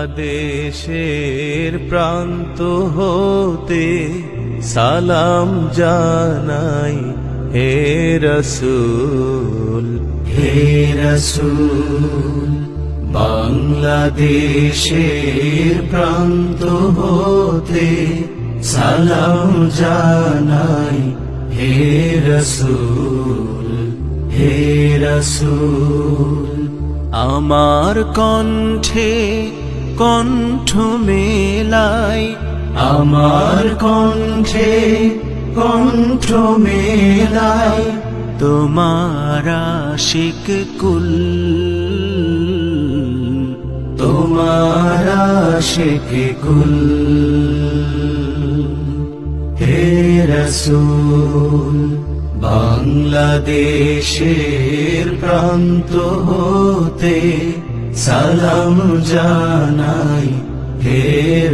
বাংলাদেশের প্রান্ত হতে সালাম জানাই হে রসূল, হে রসূল। বাংলাদেশের প্রান্ত হতে সালাম জানাই হে রসূল, হে রসূল। আমার কণ্ঠে কণ্ঠ মেলাই, আমার কণ্ঠে কণ্ঠ মেলাই তোমার আশিক কুল, তোমার আশিক কুল। হে রসূল, বাংলাদেশের প্রান্ত হতে সালাম জানাই হে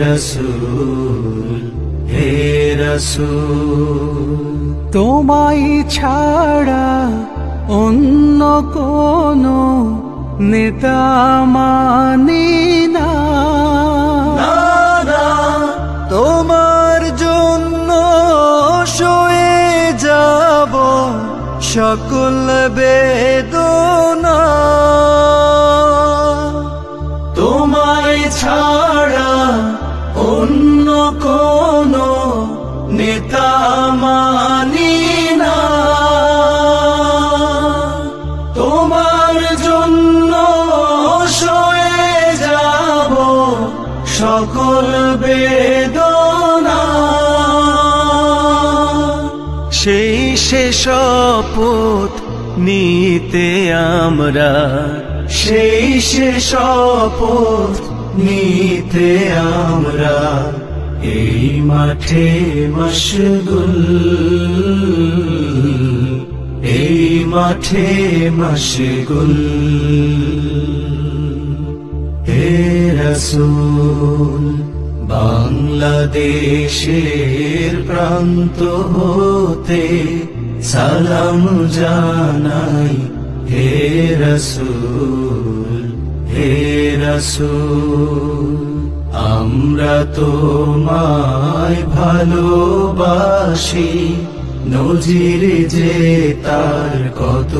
রসূল, হে রসূল। তোমায় ছাড়া অন্য কোনো নেতা মানি না, তোমার জন্য সয়ে যাব সকল বেদনা। তোমায় ছাড়া অন্য কোনো নেতা মানি না, তোমার জন্য সয়ে যাব সকল বেদনা। সেই শেষ শপথ নিতে আমরা, সেই শেষ শপথ নিতে আমরা এই মাঠে মশগুল, এই মাঠে মশগুল। হে রসূল, বাংলাদেশের প্রান্ত হতে সালাম জানাই হে রসূল, হে রসূল। আমরা তোমায় ভালোবাসি, নজির যে তার কত।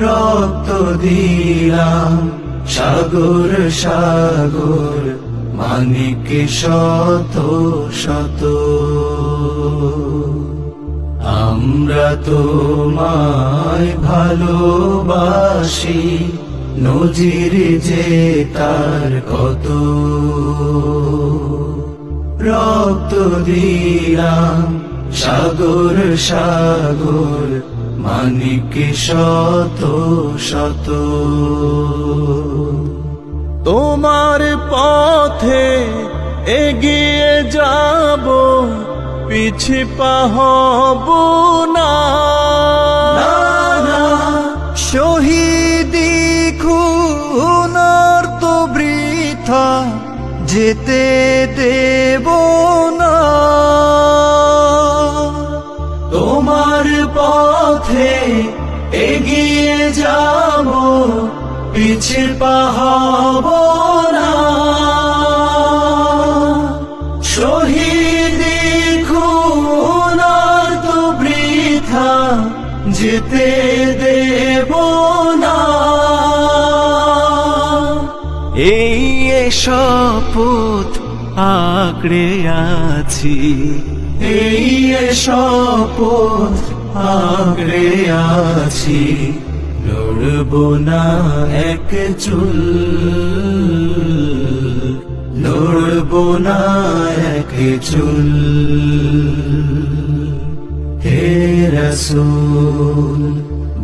রক্ত দিলাম সাগর সাগর, মানিক শত শত। আমরা তোমায় ভালোবাসি, নজির যে তার কত। রক্ত দিলাম সাগর সাগর, মানিক শত শত। তোমার পথে এগিয়ে যাব, পিছে পা হব না। শহীদি খুনার তো বৃথা যেতে দেব না। তোমার পথে এগিয়ে যাব, পিছে পা হব না। শহীদি খুনার তো বৃথা যেতে দেব না। এই শপথ আঁকড়ে আছি, এই শপথ আঁকড়ে আছি। লড়ব না এক চুল, লড়ব না এক চুল। হে রসূল,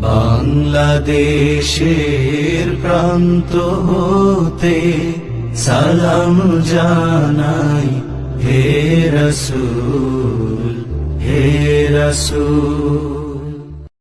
বাংলাদেশের প্রান্ত হতে সালাম জানাই হে রসূল, হে রসূল।